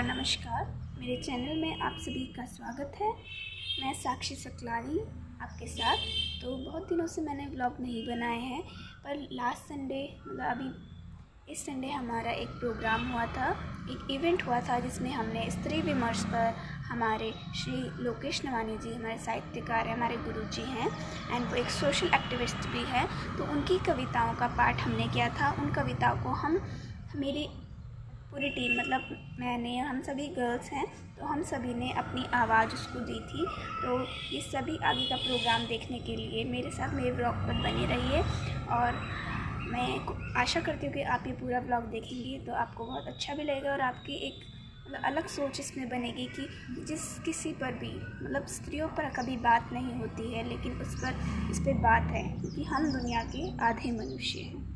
नमस्कार। मेरे चैनल में आप सभी का स्वागत है। मैं साक्षी सकलानी आपके साथ। तो बहुत दिनों से मैंने व्लॉग नहीं बनाए हैं, पर लास्ट संडे मतलब अभी इस संडे हमारा एक प्रोग्राम हुआ था, एक इवेंट हुआ था जिसमें हमने स्त्री विमर्श पर हमारे श्री लोकेश नवानी जी हमारे साहित्यकार हैं, हमारे गुरुजी हैं एंड वो एक सोशल एक्टिविस्ट भी हैं। तो उनकी कविताओं का पाठ हमने किया था। उन कविताओं को मेरी पूरी टीम मतलब मैंने, हम सभी गर्ल्स हैं तो हम सभी ने अपनी आवाज़ उसको दी थी। तो ये सभी आगे का प्रोग्राम देखने के लिए मेरे साथ मेरे व्लॉग पर बने रहिए और मैं आशा करती हूँ कि आप ये पूरा व्लॉग देखेंगे तो आपको बहुत अच्छा भी लगेगा और आपकी एक मतलब अलग सोच इसमें बनेगी कि जिस किसी पर भी मतलब स्त्रियों पर कभी बात नहीं होती है, लेकिन इस पर बात है क्योंकि हम दुनिया के आधे मनुष्य हैं।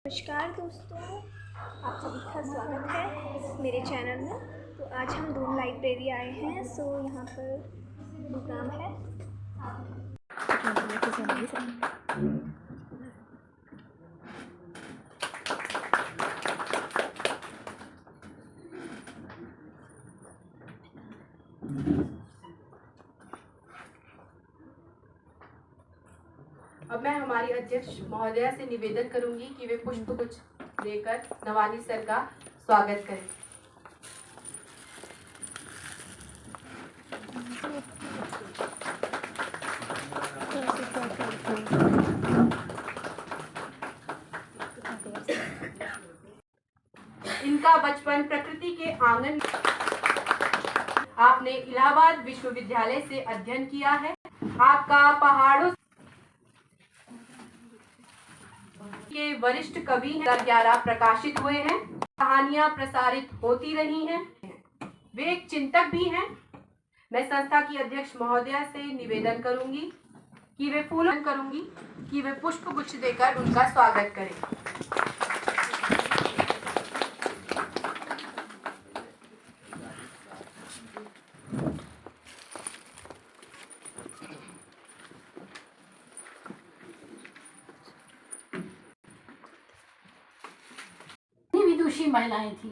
नमस्कार दोस्तों, आप सभी का स्वागत है मेरे चैनल में। तो आज हम दून लाइब्रेरी आए हैं। सो यहाँ पर प्रोग्राम है। अब मैं हमारी अध्यक्ष महोदया से निवेदन करूंगी कि वे पुष्प गुच्छ देकर नवानी सर का स्वागत करें। इनका बचपन प्रकृति के आंगन। आपने इलाहाबाद विश्वविद्यालय से अध्ययन किया है। आपका पहाड़ों के वरिष्ठ कवि 11 प्रकाशित हुए हैं। कहानियां प्रसारित होती रही हैं। वे एक चिंतक भी हैं। मैं संस्था की अध्यक्ष महोदया से निवेदन करूंगी कि वे पुष्प गुच्छ देकर उनका स्वागत करें। विदुषी महिलाएं थी,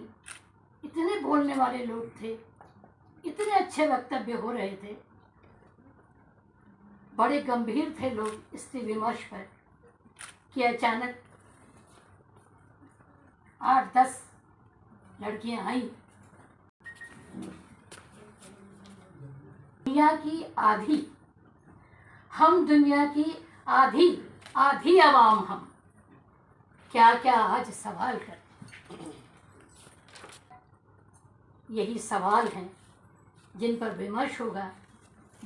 इतने बोलने वाले लोग थे, इतने अच्छे वक्तव्य हो रहे थे, बड़े गंभीर थे लोग स्त्री विमर्श पर कि अचानक 8-10 लड़कियां आई। दुनिया की आधी, हम दुनिया की आधी आवाम, हम क्या क्या आज सवाल करते। यही सवाल हैं जिन पर विमर्श होगा,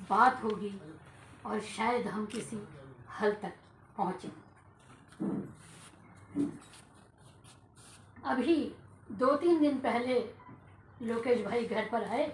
बात होगी और शायद हम किसी हल तक पहुँचें। अभी 2-3 दिन पहले लोकेश भाई घर पर आए।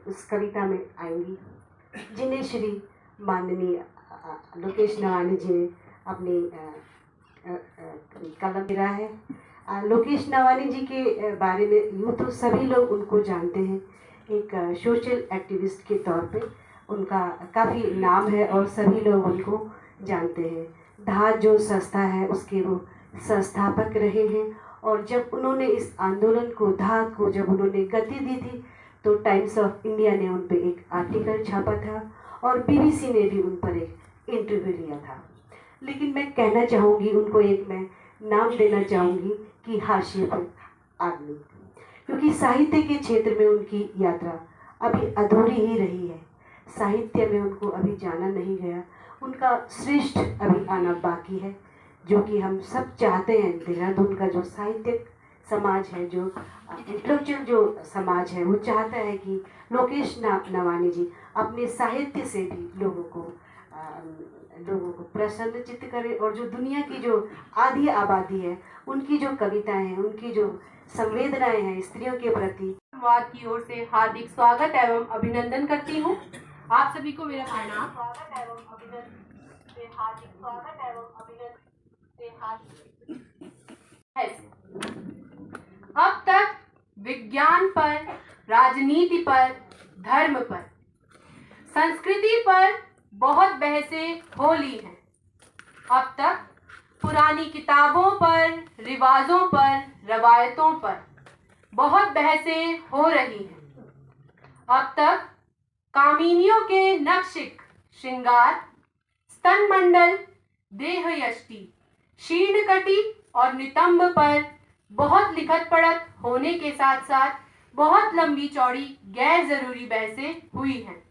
उस कविता में आएंगी जिन्हें श्री माननीय लोकेश नवानी जी ने अपनी कलम गिरा है। लोकेश नवानी जी के बारे में यूँ तो सभी लोग उनको जानते हैं, एक सोशल एक्टिविस्ट के तौर पे उनका काफ़ी नाम है और सभी लोग उनको जानते हैं। धात जो संस्था है उसके वो संस्थापक रहे हैं और जब उन्होंने इस आंदोलन को, धात को जब उन्होंने गति दी थी तो टाइम्स ऑफ इंडिया ने उन पर एक आर्टिकल छापा था और BBC ने भी उन पर एक इंटरव्यू लिया था। लेकिन मैं कहना चाहूँगी, उनको एक मैं नाम देना चाहूँगी कि हाशिए पर आदमी, क्योंकि साहित्य के क्षेत्र में उनकी यात्रा अभी अधूरी ही रही है। साहित्य में उनको अभी जाना नहीं गया, उनका श्रेष्ठ अभी आना बाकी है, जो कि हम सब चाहते हैं। देहरादून का जो साहित्यिक समाज है, जो इंटेलेक्चुअल जो समाज है, वो चाहता है कि लोकेश नवानी जी अपने साहित्य से भी लोगों को प्रसन्नचित्त करें और जो दुनिया की जो आधी आबादी है उनकी जो कविताएं हैं, उनकी जो संवेदनाएं हैं स्त्रियों के प्रति। संवाद की ओर से हार्दिक स्वागत एवं अभिनंदन करती हूँ। आप सभी को मेरा प्रणाम। स्वागत एवं अभिनंदन, हार्दिक स्वागत एवं अभिनंदन। अब तक विज्ञान पर, राजनीति पर, धर्म पर, संस्कृति पर बहुत बहसें हो ली हैं। अब तक पुरानी किताबों पर, रिवाजों पर, रवायतों पर बहुत बहसें हो रही हैं। अब तक कामिनियों के नक्शिक श्रृंगार, स्तनमंडल, देहयष्टि, शीर्णकटी और नितंब पर बहुत लिखत पढ़त होने के साथ साथ बहुत लंबी चौड़ी गैर जरूरी बहसें हुई हैं।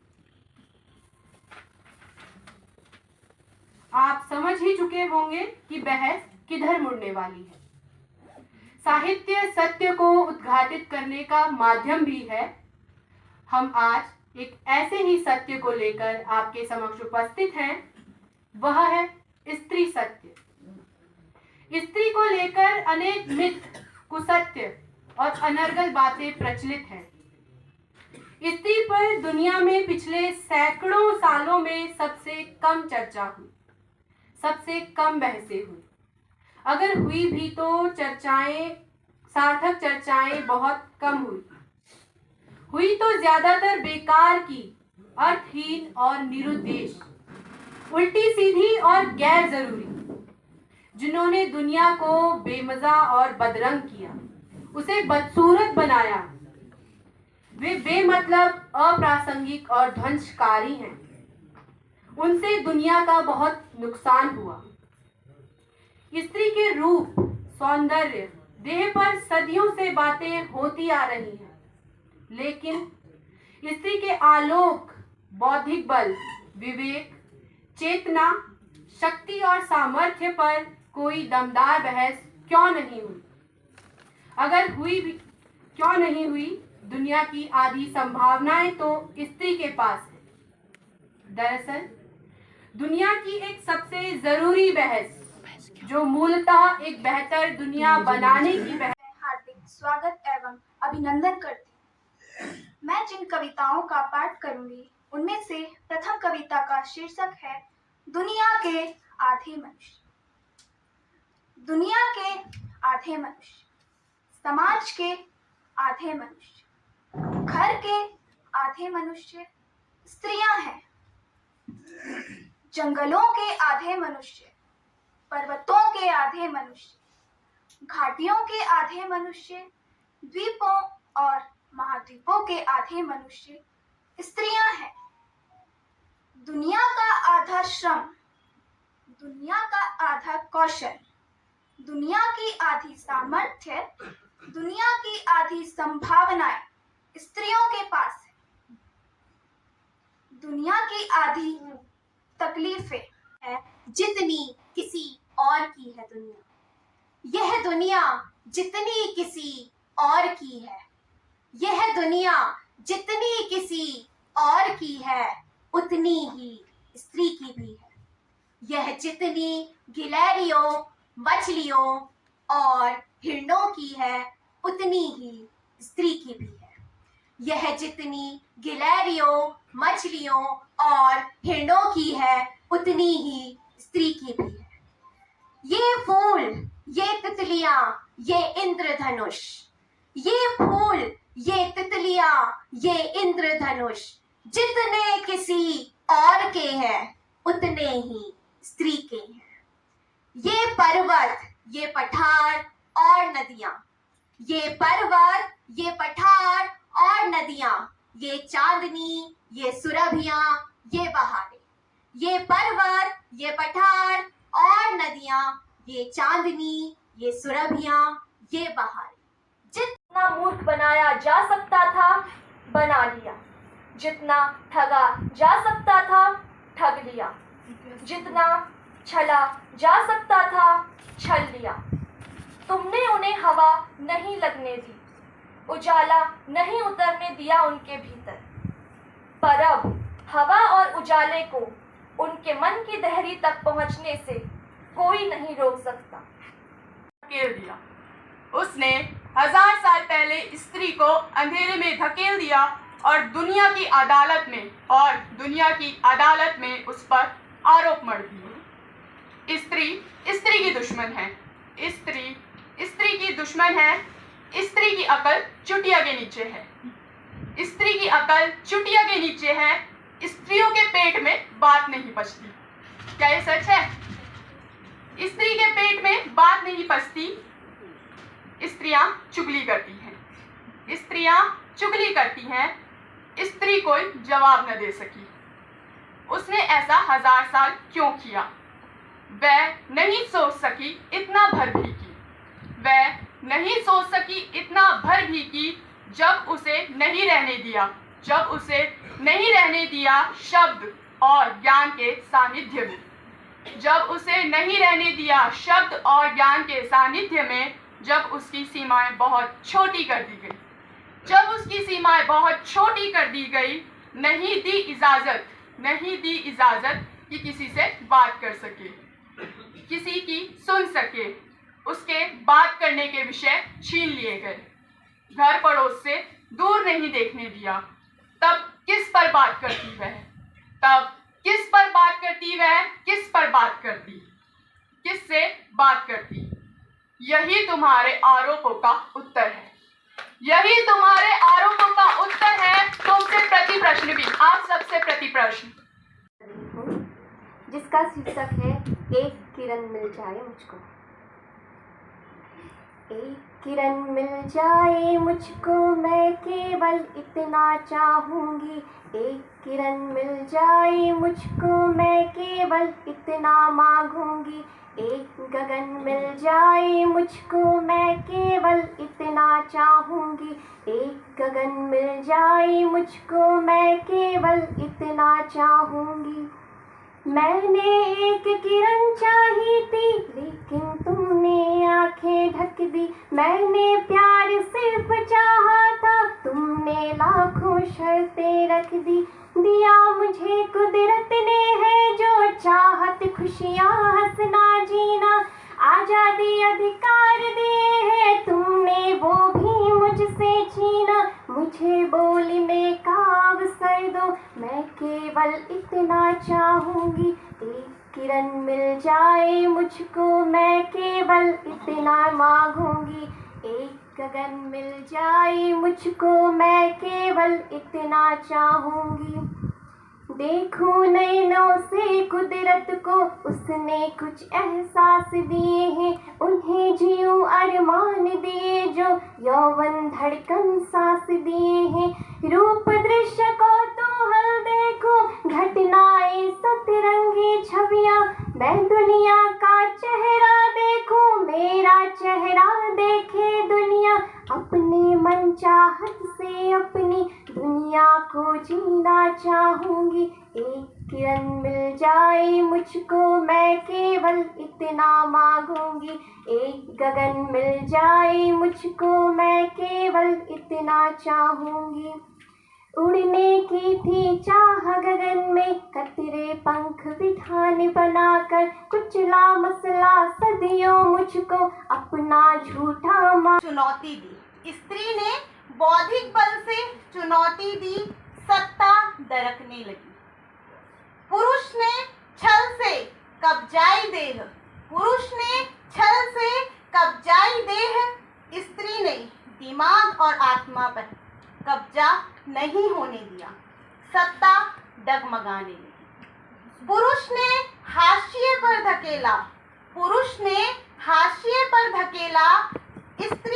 आप समझ ही चुके होंगे कि बहस किधर मुड़ने वाली है। साहित्य सत्य को उद्घाटित करने का माध्यम भी है। हम आज एक ऐसे ही सत्य को लेकर आपके समक्ष उपस्थित हैं, वह है स्त्री सत्य। स्त्री को लेकर अनेक मिथ, कुसत्य और अनर्गल बातें प्रचलित हैं। स्त्री पर दुनिया में पिछले सैकड़ों सालों में सबसे कम चर्चा हुई, सबसे कम बहसें हुई। अगर हुई भी तो चर्चाएं, सार्थक चर्चाएं बहुत कम हुई तो ज्यादातर बेकार की, अर्थहीन और निरुद्देश, उल्टी सीधी और गैर जरूरी। जिन्होंने दुनिया को बेमजा और बदरंग किया, उसे बदसूरत बनाया, वे बेमतलब, अप्रासंगिक और ध्वंसकारी हैं। उनसे दुनिया का बहुत नुकसान हुआ। स्त्री के रूप, सौंदर्य, देह पर सदियों से बातें होती आ रही हैं, लेकिन स्त्री के आलोक, बौद्धिक बल, विवेक, चेतना, शक्ति और सामर्थ्य पर कोई दमदार बहस क्यों नहीं हुई? अगर हुई भी क्यों नहीं हुई? दुनिया की आधी संभावनाएं तो स्त्री के पास है। दरअसल दुनिया की एक सबसे जरूरी बहस, जो मूलतः एक बेहतर दुनिया बनाने की बहस। हार्दिक स्वागत एवं अभिनंदन करती हूँ। मैं जिन कविताओं का पाठ करूंगी उनमें से प्रथम कविता का शीर्षक है दुनिया के आधे मनुष्य। दुनिया के आधे मनुष्य, समाज के आधे मनुष्य, घर के आधे मनुष्य स्त्रियां हैं। जंगलों के आधे मनुष्य, पर्वतों के आधे मनुष्य, घाटियों के आधे मनुष्य, द्वीपों और महाद्वीपों के आधे मनुष्य स्त्रियां हैं। दुनिया का आधा श्रम, दुनिया का आधा कौशल, दुनिया की आधी सामर्थ्य, दुनिया की आधी संभावनाएं स्त्रियों के पास है। दुनिया की आधी तकलीफें है जितनी किसी और की है दुनिया। यह दुनिया जितनी किसी और की है, यह दुनिया जितनी किसी और की है, उतनी ही स्त्री की भी है। यह जितनी गिलहरियों, मछलियों और हिरणों की है, उतनी ही स्त्री की भी है। यह जितनी गिलहरियों, मछलियों और हिरणों की है, उतनी ही स्त्री की भी है। ये फूल, ये तितलियां, ये इंद्रधनुष, ये फूल, ये तितलियां, ये इंद्रधनुष जितने किसी और के हैं उतने ही स्त्री के हैं। ये पर्वत, ये पठार और नदियां, ये पर्वत, ये पठार और नदियां, ये चांदनी, ये सुरभियां, ये बहारें। ये पर्वत, ये पठार और नदियां, ये चांदनी, ये सुरभियां, ये बहारें। जितना मूर्ख बनाया जा सकता था बना लिया, जितना ठगा जा सकता था ठग लिया, जितना छला जा सकता था छल लिया। तुमने उन्हें हवा नहीं लगने दी, उजाला नहीं उतरने दिया उनके भीतर, पर अब हवा और उजाले को उनके मन की दहरी तक पहुंचने से कोई नहीं रोक सकता। धकेल दिया। उसने 1000 साल पहले स्त्री को अंधेरे में धकेल दिया और दुनिया की अदालत में उस पर आरोप मढ़ दिए। स्त्री की दुश्मन है, स्त्री की दुश्मन है। स्त्री की अकल चुटिया के नीचे है, स्त्री की अकल चुटिया के नीचे है। स्त्रियों के पेट में बात नहीं पचती। क्या ये सच है? स्त्री के पेट में बात नहीं पचती। स्त्रियां चुगली करती हैं, स्त्रियां चुगली करती हैं। स्त्री कोई जवाब न दे सकी। उसने ऐसा 1000 साल क्यों किया? वह नहीं सोच सकी, इतना भर भी की। वह नहीं सोच सकी, इतना भर भी की जब उसे नहीं रहने दिया शब्द और ज्ञान के सानिध्य में। जब उसे नहीं रहने दिया शब्द और ज्ञान के सानिध्य में, जब उसकी सीमाएं बहुत छोटी कर दी गई, नहीं दी इजाजत कि किसी से बात कर सके, किसी की सुन सके। उसके बात करने के विषय छीन लिए गए, घर पड़ोस से दूर नहीं देखने दिया। तब किस पर बात करती वह? किससे बात करती? यही तुम्हारे आरोपों का उत्तर है। तुमसे प्रति प्रश्न भी, आप सबसे प्रति प्रश्न, जिसका शीर्षक है एक किरण मिल जाए मुझको। एक किरण मिल जाए मुझको, मैं केवल इतना चाहूंगी। एक किरण मिल जाए मुझको, मैं केवल इतना मांगूंगी। एक गगन मिल जाए मुझको, मैं केवल इतना चाहूंगी। एक गगन मिल जाए मुझको, मैं केवल इतना चाहूंगी। मैंने एक किरण चाही थी, लेकिन तुमने आंखें ढक दी। मैंने प्यार सिर्फ चाहा था, तुमने लाखों शर्तें रख दी। दिया मुझे कुदरत ने है जो चाहत, खुशियाँ, हंसना, जीना, आजादी, अधिकार दिए हैं तुमने, वो भी मुझसे छीना। मुझे बोलने का अवसर दो, मैं केवल इतना चाहूंगी। एक किरण मिल जाए मुझको, मैं केवल इतना मांगूंगी। एक गगन मिल जाए मुझको, मैं केवल इतना चाहूंगी। देखूं नैनों से कुदरत को, उसने कुछ एहसास दिए हैं। उन्हें जीऊं अरमान दिए जो यौवन धड़कन सांस दिए हैं। रूप दृश्य को तो हल देखो, घटनाएं सतरंगी छवियां। मैं दुनिया का चेहरा देखूं, मेरा चेहरा देखे दुनिया। अपने मन चाहत से अपनी दुनिया को जीना चाहूंगी। एक किरण मिल जाए मुझको, मैं केवल इतना मांगूंगी। एक गगन मिल जाए मुझको, मैं केवल इतना चाहूंगी। उड़ने की थी चाह गगन में, कतरे पंख विधान बनाकर। कुचला मसला सदियों मुझको, अपना झूठा चुनौती दी। स्त्री ने बौद्धिक बल से चुनौती दी, सत्ता दरकने लगी। पुरुष ने छल कब्जाई देह, पुरुष ने छल से कब्जाई देह, स्त्री ने दिमाग और आत्मा पर कब्जा नहीं होने दिया, सत्ता डगमगाने लगी। पुरुष ने हाशिए पर धकेला, पुरुष ने हाशिए पर धकेला, स्त्री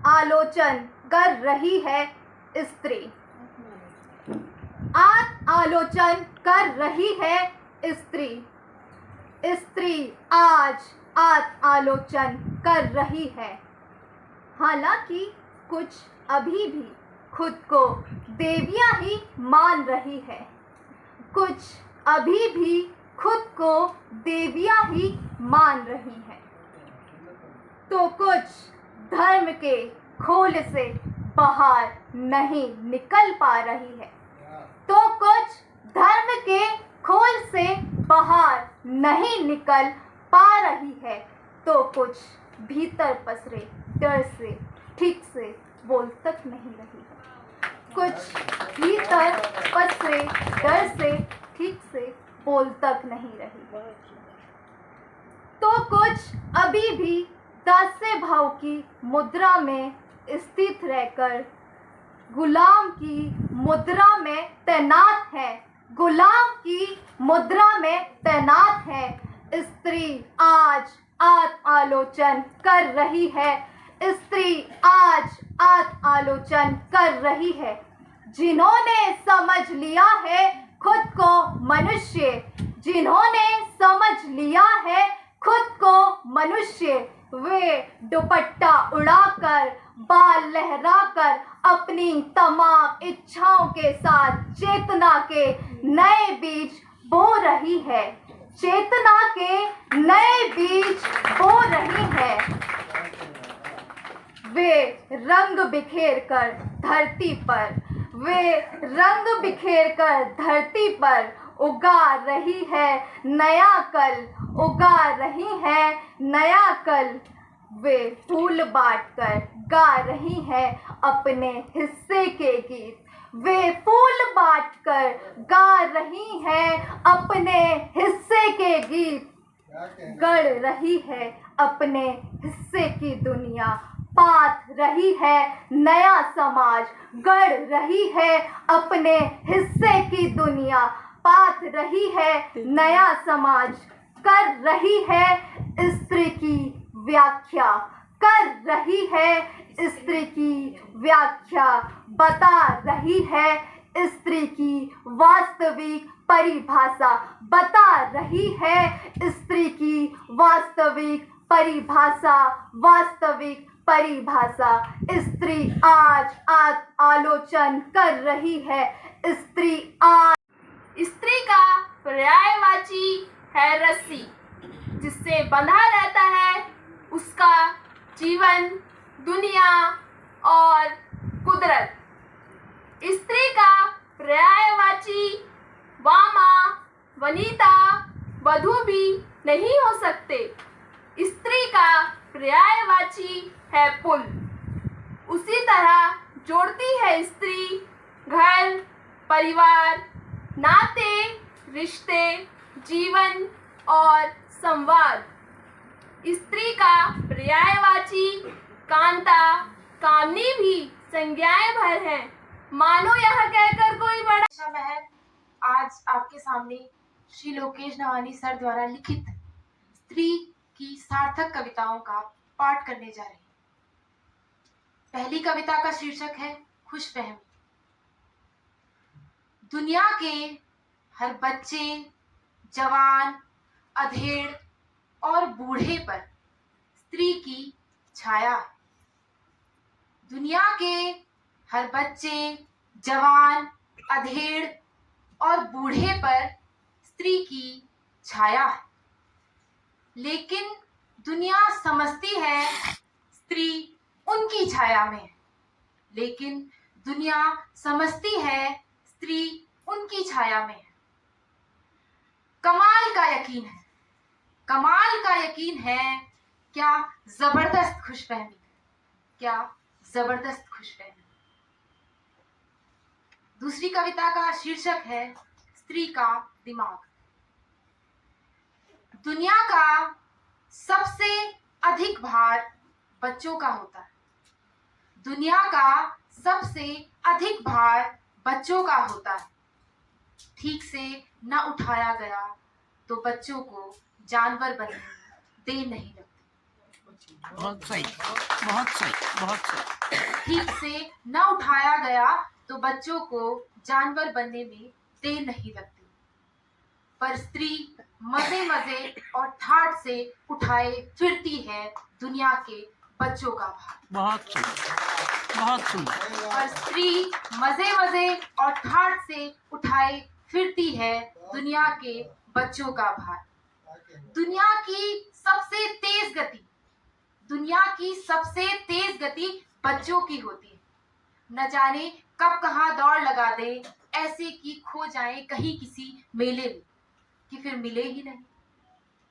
आलोचन कर रही है स्त्री, आत्म-आलोचन कर रही है स्त्री। स्त्री आज आत्म-आलोचन कर रही है। हालांकि कुछ अभी भी खुद को देवियां ही मान रही है, कुछ अभी भी खुद को देवियां ही मान रही है, तो कुछ धर्म के खोल से बाहर नहीं निकल पा रही है, तो कुछ धर्म के खोल से बाहर नहीं निकल पा रही है, तो कुछ भीतर पसरे डर से ठीक से बोल तक नहीं रही है, कुछ भीतर पसरे डर से ठीक से बोल तक नहीं रही, तो कुछ अभी भी दास्य भाव की मुद्रा में स्थित रहकर गुलाम की मुद्रा में तैनात है, गुलाम की मुद्रा में तैनात है। स्त्री आज आत्म-आलोचन कर रही है, स्त्री आज आत्म-आलोचन कर रही है। जिन्होंने समझ लिया है खुद को मनुष्य, जिन्होंने समझ लिया है खुद को मनुष्य, वे दुपट्टा उड़ाकर, बाल लहराकर अपनी तमाम इच्छाओं के साथ चेतना के नए बीज बो रही है, चेतना के नए बीज बो रही है। वे रंग बिखेर कर धरती पर, वे रंग बिखेर कर धरती पर उगा रही है नया कल, उगा रही है नया कल। वे फूल बांटकर गा रही है अपने हिस्से के गीत, वे फूल बांटकर गा रही है अपने हिस्से के गीत। गढ़ रही है अपने हिस्से की दुनिया, पाथ रही है नया समाज, गढ़ रही है अपने हिस्से की दुनिया, पाथ रही है नया समाज। कर रही है स्त्री की व्याख्या, कर रही है स्त्री की व्याख्या, बता रही है स्त्री की वास्तविक परिभाषा, बता रही है स्त्री की वास्तविक परिभाषा, वास्तविक परिभाषा। स्त्री आज आलोचन कर रही है, स्त्री आज। स्त्री का पर्यायवाची है रस्सी, जिससे बंधा रहता है उसका जीवन, दुनिया और कुदरत। स्त्री का पर्यायवाची वामा, वनिता, वधु भी नहीं हो सकते। स्त्री का पर्यायवाची है पुल। उसी तरह जोड़ती है स्त्री घर, परिवार, नाते, रिश्ते, जीवन और संवाद। स्त्री का पर्यायवाची कांता, कामनी भी संज्ञाएं भर हैं। मानो यह कहकर कोई बड़ा महल आज आपके सामने श्री लोकेश नवानी सर द्वारा लिखित स्त्री की सार्थक कविताओं का पाठ करने जा रहे हैं। पहली कविता का शीर्षक है खुशफहमी। दुनिया के हर बच्चे, जवान, अधेड़ और बूढ़े पर स्त्री की छाया है। दुनिया के हर बच्चे, जवान, अधेड़ और बूढ़े पर स्त्री की छाया है। लेकिन दुनिया समझती है स्त्री उनकी छाया में है, लेकिन दुनिया समझती है स्त्री उनकी छाया में है। कमाल का यकीन है, कमाल का यकीन है। क्या जबरदस्त खुशफहमी, क्या जबरदस्त खुशफहमी। दूसरी कविता का शीर्षक है स्त्री का दिमाग। दुनिया का सबसे अधिक भार बच्चों का होता है। दुनिया का सबसे अधिक भार बच्चों का होता है। ठीक से न उठाया गया तो बच्चों को जानवर बनने दे नहीं लगती। बहुत सही, बहुत सही, बहुत सही। ठीक से न उठाया गया तो बच्चों को जानवर बनने में देर नहीं लगती। पर स्त्री मजे मजे और ठाठ से उठाए फिरती है दुनिया के बच्चों का भार। बहुत सुंदर, बहुत सुंदर। और स्त्री मजे मजे और ठाठ से उठाए फिरती है दुनिया के बच्चों का भार। दुनिया की सबसे तेज गति, दुनिया की सबसे तेज गति बच्चों की होती है। न जाने कब कहाँ दौड़ लगा दे, ऐसे कि खो जाए कहीं किसी मेले में कि फिर मिले ही नहीं,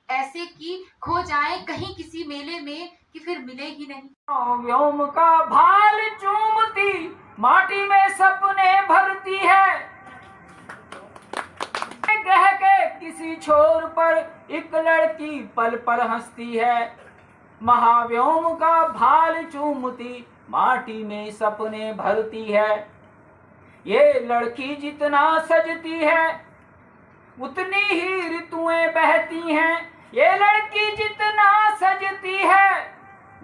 ऐसे कि खो जाए कहीं किसी मेले में कि फिर मिले ही नहीं। व्योम का भाल चूमती माटी में सपने भरती है, कह के किसी छोर पर एक लड़की पल पर हंसती है। महाव्योम का भाल चूमती माटी में सपने भरती है। ये लड़की जितना सजती है उतनी ही ऋतुएं बहती हैं। ये लड़की जितना सजती है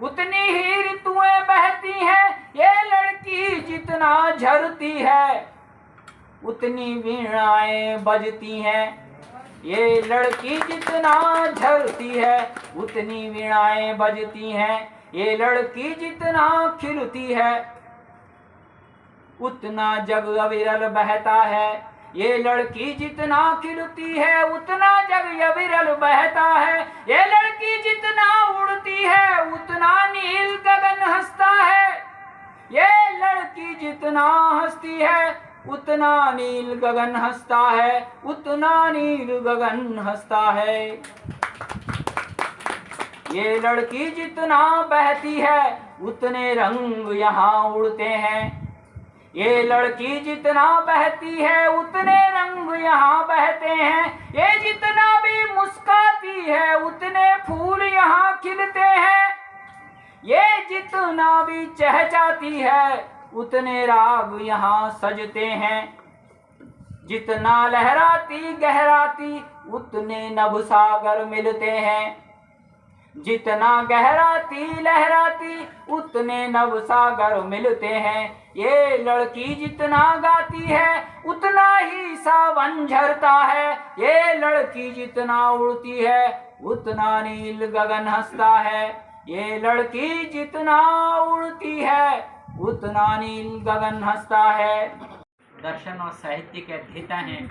उतनी ही ऋतुएं बहती हैं। ये लड़की जितना झरती है उतनी वीणाएं बजती हैं। ये लड़की जितना झरती है उतनी वीणाएं बजती हैं। ये लड़की जितना खिलती है उतना जग अविरल बहता है। ये लड़की जितना खिलती है उतना जग अविरल बहता है। ये लड़की जितना उड़ती है उतना नील गगन हंसता है। ये लड़की जितना हंसती है उतना नील गगन हंसता है, उतना नील गगन हंसता है। ये लड़की जितना बहती है उतने रंग यहाँ उड़ते हैं। ये लड़की जितना बहती है उतने रंग यहाँ बहते हैं। ये जितना भी मुस्काती है उतने फूल यहाँ खिलते हैं। ये जितना भी चहचहाती है उतने राग यहाँ सजते हैं। जितना लहराती गहराती उतने नभ सागर मिलते हैं। जितना गहराती लहराती उतने नभ सागर मिलते हैं। ये लड़की जितना गाती है उतना ही सावन झरता है। ये लड़की जितना उड़ती है उतना नील गगन हंसता है। ये लड़की जितना उड़ती है उतना नील गगन हंसता है। दर्शन और साहित्य के अध्येता हैं।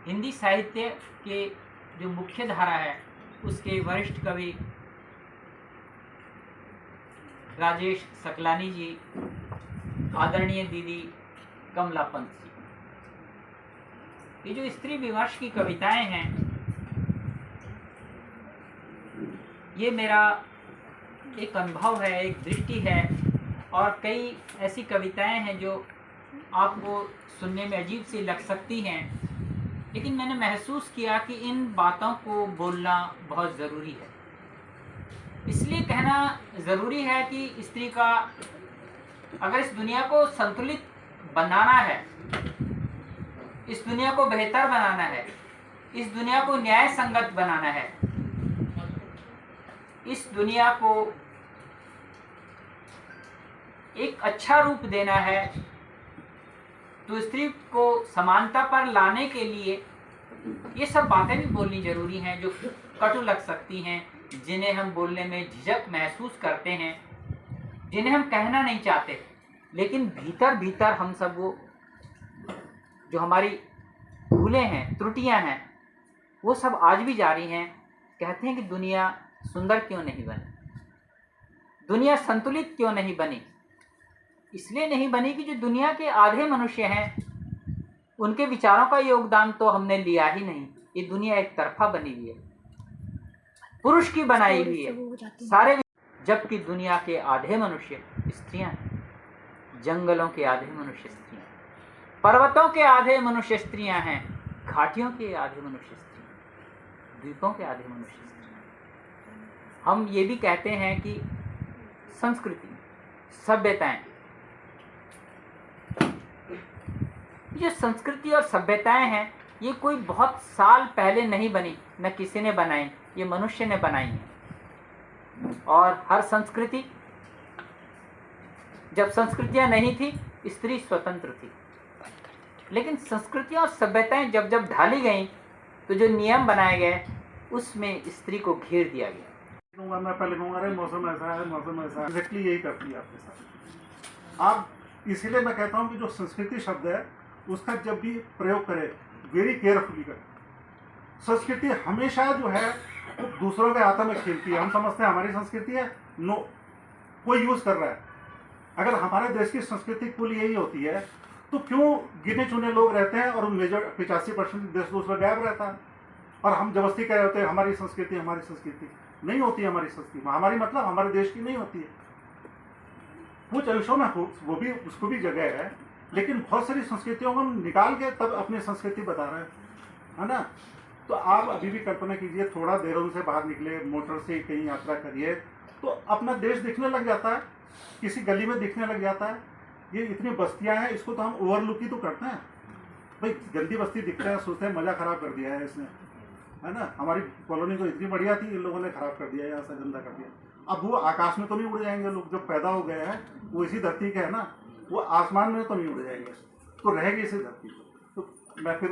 हिंदी साहित्य के जो मुख्य धारा है उसके वरिष्ठ कवि राजेश सकलानी जी, आदरणीय दीदी कमला पंत जी। ये जो स्त्री विमर्श की कविताएं हैं ये मेरा एक अनुभव है, एक दृष्टि है। और कई ऐसी कविताएं हैं जो आपको सुनने में अजीब सी लग सकती हैं, लेकिन मैंने महसूस किया कि इन बातों को बोलना बहुत ज़रूरी है। इसलिए कहना ज़रूरी है कि स्त्री का अगर इस दुनिया को संतुलित बनाना है, इस दुनिया को बेहतर बनाना है, इस दुनिया को न्याय संगत बनाना है, इस दुनिया को एक अच्छा रूप देना है, तो स्त्री को समानता पर लाने के लिए ये सब बातें भी बोलनी जरूरी हैं जो कटु लग सकती हैं, जिन्हें हम बोलने में झिझक महसूस करते हैं, जिन्हें हम कहना नहीं चाहते, लेकिन भीतर भीतर हम सब वो जो हमारी भूलें हैं, त्रुटियां हैं, वो सब आज भी जारी हैं। कहते हैं कि दुनिया सुंदर क्यों नहीं बनी, दुनिया संतुलित क्यों नहीं बनी। इसलिए नहीं बनी कि जो दुनिया के आधे मनुष्य हैं उनके विचारों का योगदान तो हमने लिया ही नहीं। ये दुनिया एक तरफा बनी हुई है, पुरुष की बनाई हुई है सारे, जबकि दुनिया के आधे मनुष्य स्त्रियां हैं। जंगलों के आधे मनुष्य स्त्रियां, पर्वतों के आधे मनुष्य स्त्रियां हैं, घाटियों के आधे मनुष्य स्त्रियां, द्वीपों के आधे मनुष्य स्त्रियां। हम ये भी कहते हैं कि संस्कृति, सभ्यताएं, ये संस्कृति और सभ्यताएं हैं ये कोई बहुत साल पहले नहीं बनी, न किसी ने बनाई, ये मनुष्य ने बनाई है। और हर संस्कृति, जब संस्कृतियां नहीं थी स्त्री स्वतंत्र थी, लेकिन संस्कृतियां और सभ्यताएं जब जब ढाली गईं तो जो नियम बनाए गए उसमें स्त्री को घेर दिया गया। मैं पहले कहूँगा अरे मौसम ऐसा है, मौसम ऐसा है, एग्जैक्टली यही करती है आपके साथ। आप इसीलिए मैं कहता हूँ कि जो संस्कृति शब्द है उसका जब भी प्रयोग करें वेरी केयरफुली करें। संस्कृति हमेशा जो है वो दूसरों के हाथों में खेलती है। हम समझते हैं हमारी संस्कृति है, नो, कोई यूज़ कर रहा है। अगर हमारे देश की संस्कृति कुल यही होती है तो क्यों गिने चुने लोग रहते हैं और मेजर 85% देश दूसरा गायब रहता है। और हम जबरदस्ती कह रहे होते हैं हमारी संस्कृति, हमारी संस्कृति नहीं होती है। हमारी संस्कृति हमारी मतलब हमारे देश की नहीं होती है। कुछ अंशों में वो भी, उसको भी जगह है, लेकिन बहुत सारी संस्कृतियों को हम निकाल के तब अपनी संस्कृति बता रहे हैं, है ना। तो आप अभी भी कल्पना कीजिए, थोड़ा देहरादून से बाहर निकले, मोटर से कहीं यात्रा करिए तो अपना देश दिखने लग जाता है, किसी गली में दिखने लग जाता है। ये इतनी बस्तियां हैं, इसको तो हम ओवरलुक ही तो करते हैं। भाई गंदी बस्ती दिखता है, सोचते हैं मजा खराब कर दिया है इसने, है ना। हमारी कॉलोनी तो इतनी बढ़िया थी, इन लोगों ने खराब कर दिया, यहाँ से गंदा कर दिया। अब वो आकाश में तो नहीं उड़ जाएंगे लोग, जब पैदा हो गए हैं वो इसी धरती के है ना, वो आसमान में तो नहीं उड़ जाएंगे, तो रहेगी इसी धरती। तो मैं फिर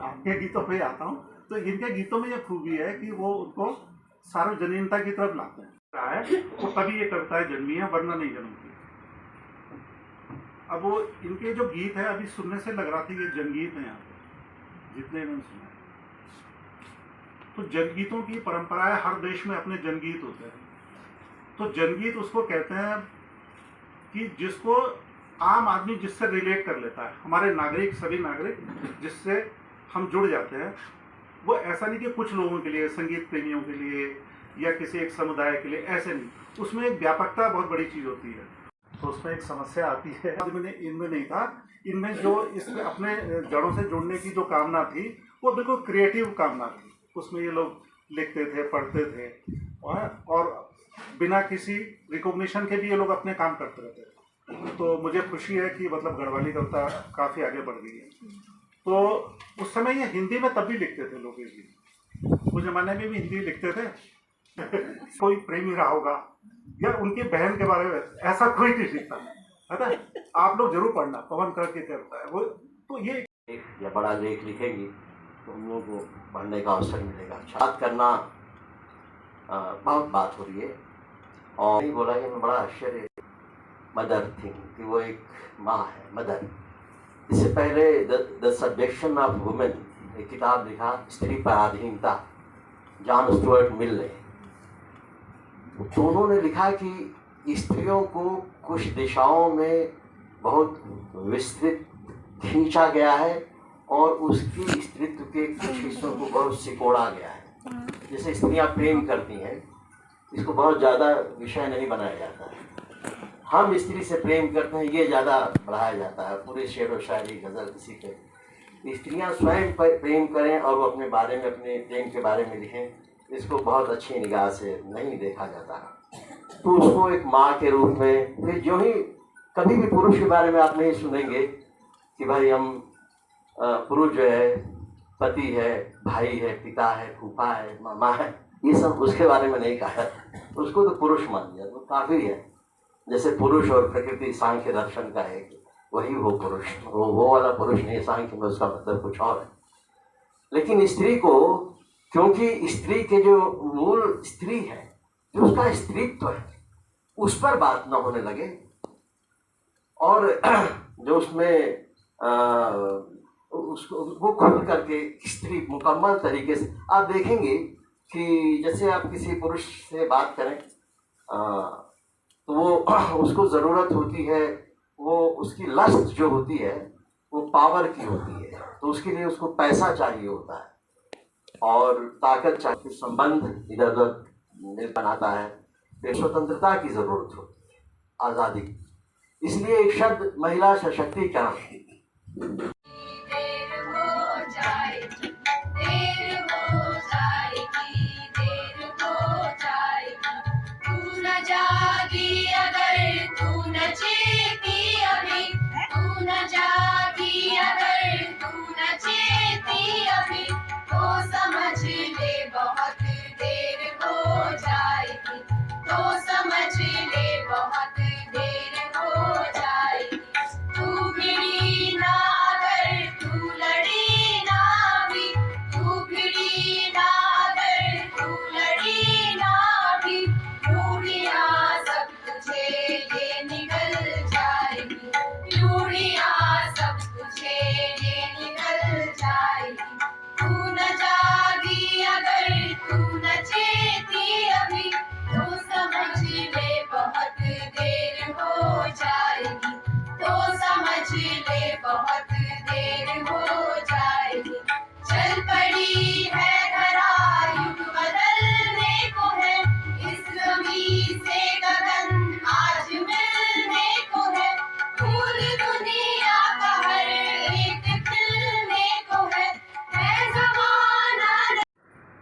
आपके गीतों पे आता हूँ। तो इनके गीतों में ये खूबी है कि वो उनको सार्वजनीनता की तरफ लाते हैं। वो कभी ये कविताएं जन्मी है, वरना नहीं जन्मती। अब वो इनके जो गीत है अभी सुनने से लग रहा था ये जनगीत है, यहाँ पे जितने इन्होंने सुना। तो जनगीतों की परंपरा है, हर देश में अपने जनगीत होते हैं। तो जनगीत उसको कहते हैं कि जिसको आम आदमी जिससे रिलेट कर लेता है, हमारे नागरिक, सभी नागरिक जिससे हम जुड़ जाते हैं। वो ऐसा नहीं कि कुछ लोगों के लिए, संगीत प्रेमियों के लिए या किसी एक समुदाय के लिए, ऐसे नहीं। उसमें एक व्यापकता बहुत बड़ी चीज़ होती है। तो उसमें एक समस्या आती है, इनमें नहीं था। इनमें जो इस अपने जड़ों से जुड़ने की जो कामना थी वो बिल्कुल क्रिएटिव कामना थी। उसमें ये लोग लिखते थे, पढ़ते थे और बिना किसी रिकॉग्निशन के भी ये लोग अपने काम करते रहते थे। तो मुझे खुशी है कि मतलब गढ़वाली कविता काफ़ी आगे बढ़ गई है। तो उस समय ये हिंदी में तब भी लिखते थे लोग, उस जमाने में भी हिंदी लिखते थे। कोई प्रेमी रहा होगा या उनकी बहन के बारे में ऐसा कोई चीज लिखता है, आप लोग जरूर पढ़ना, पवन करके करता है वो। तो ये या बड़ा लेख लिखेगी तो हम लोगों को पढ़ने का अवसर मिलेगा। बात करना बहुत बात हो रही है, और नहीं बोला कि मैं बड़ा आश्चर्य मदर थी कि वो एक माँ है, मदर। इससे पहले द सब्जेक्शन ऑफ वुमेन एक किताब लिखा, स्त्री पराधीनता, जॉन स्टुअर्ट मिल ने। तो उन्होंने लिखा कि स्त्रियों को कुछ दिशाओं में बहुत विस्तृत खींचा गया है और उसकी स्त्रीत्व के कुछ हिस्सों को बहुत सिकोड़ा गया है। जैसे स्त्रियां प्रेम करती हैं, इसको बहुत ज़्यादा विषय नहीं बनाया जाता है। हम स्त्री से प्रेम करते हैं, ये ज़्यादा बढ़ाया जाता है। पूरे शेर व शायरी, गज़ल किसी के। स्त्रियां स्वयं प्रेम करें और वो अपने बारे में, अपने प्रेम के बारे में लिखें, इसको बहुत अच्छी निगाह से नहीं देखा जाता। तो उसको एक माँ के रूप में, फिर जो ही कभी भी पुरुष के बारे में आप नहीं सुनेंगे कि भाई हम पुरुष जो है पति है, भाई है, पिता है, फूफा है, मामा है, ये सब उसके बारे में नहीं कहा। उसको तो पुरुष मान लिया, तो काफ़ी है। जैसे पुरुष और प्रकृति सांख्य दर्शन का है, वही वो पुरुष, वो वाला पुरुष नहीं, सांख्य में उसका मतलब कुछ और है। लेकिन स्त्री को, क्योंकि स्त्री के जो मूल स्त्री है, जो उसका स्त्रीत्व है, उस पर बात न होने लगे, और जो उसमें उसको वो खुल करके स्त्री मुकम्मल तरीके से, आप देखेंगे कि जैसे आप किसी पुरुष से बात करें तो वो उसको ज़रूरत होती है, वो उसकी लस्ट जो होती है वो पावर की होती है, तो उसके लिए उसको पैसा चाहिए होता है और ताकत चाहिए, संबंध इधर उधर बनाता है, फिर स्वतंत्रता की ज़रूरत होती है, आज़ादी। इसलिए एक शब्द महिला सशक्तिकरण।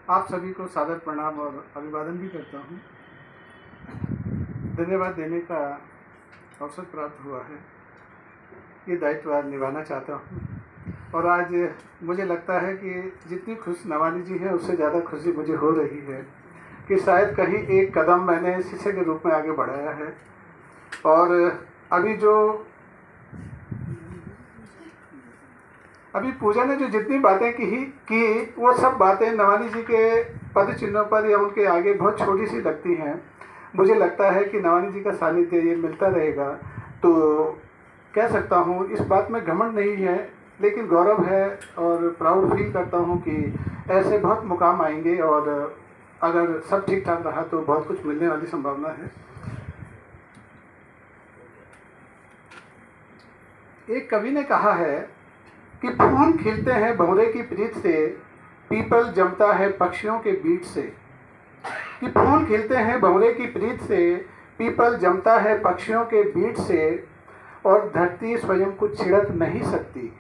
आप सभी को सादर प्रणाम और अभिवादन भी करता हूँ। धन्यवाद देने का अवसर प्राप्त हुआ है, ये दायित्व आज निभाना चाहता हूँ। और आज मुझे लगता है कि जितनी खुश नवानी जी हैं, उससे ज़्यादा खुशी मुझे हो रही है कि शायद कहीं एक कदम मैंने शिष्य के रूप में आगे बढ़ाया है। और अभी जो अभी पूजा ने जो जितनी बातें की वो सब बातें नवानी जी के पद चिन्हों पर या उनके आगे बहुत छोटी सी लगती हैं। मुझे लगता है कि नवानी जी का सानिध्य ये मिलता रहेगा तो कह सकता हूँ, इस बात में घमंड नहीं है लेकिन गौरव है और प्राउड फील करता हूँ कि ऐसे बहुत मुकाम आएंगे और अगर सब ठीक ठाक रहा तो बहुत कुछ मिलने वाली संभावना है। एक कवि ने कहा है कि फूल खिलते हैं भंवरे की प्रीत से, पीपल जमता है पक्षियों के बीच से। कि फूल खिलते हैं भंवरे की प्रीत से, पीपल जमता है पक्षियों के बीच से, और धरती स्वयं कुछ छिड़क नहीं सकती।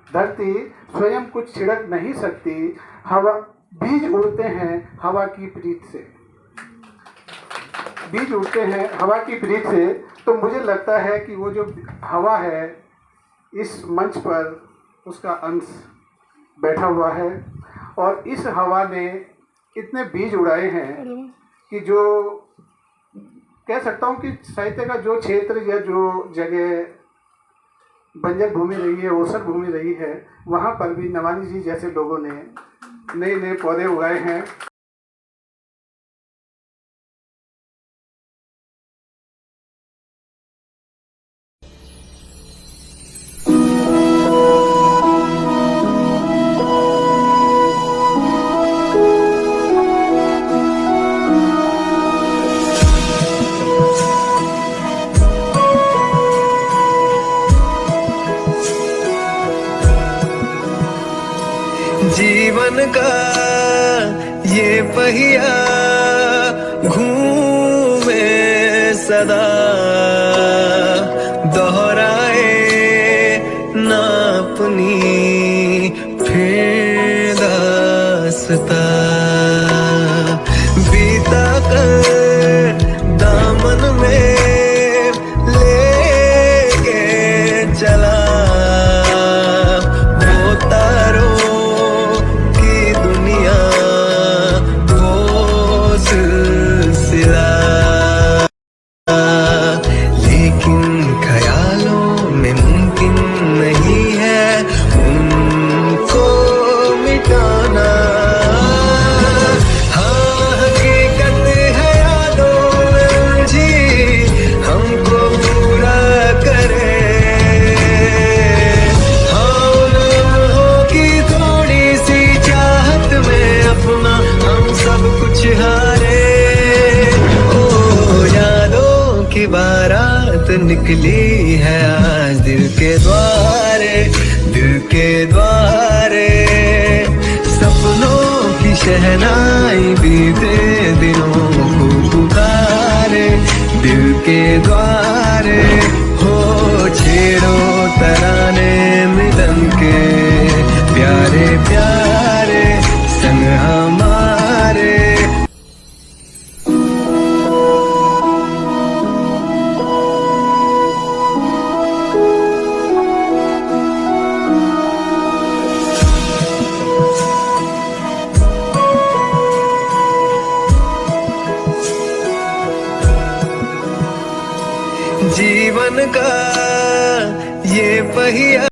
धरती स्वयं कुछ छिड़क नहीं सकती, हवा बीज उड़ते हैं हवा की प्रीत से। बीज उड़ते हैं हवा की प्रीत से। तो मुझे लगता है कि वो जो हवा है इस मंच पर उसका अंश बैठा हुआ है और इस हवा ने इतने बीज उड़ाए हैं कि जो कह सकता हूँ कि साहित्य का जो क्षेत्र या जो जगह बंजर भूमि रही है, ओसर भूमि रही है, वहाँ पर भी नवानी जी जैसे लोगों ने नए नए पौधे उगाए हैं। जीवन का ये पहिया घूमे सदा, दोहराए ना अपनी फिर दास्ता। बीता कर दामन में लेके चला वो तारों बारात निकली है आज दिल के द्वारे, दिल के द्वारे। सपनों की शहनाई बीते दिनों को पुकारे, दिल के द्वारे। हो छेड़ो तराने मिलन के प्यारे प्यारे संग हमारे। जीवन का ये पहिया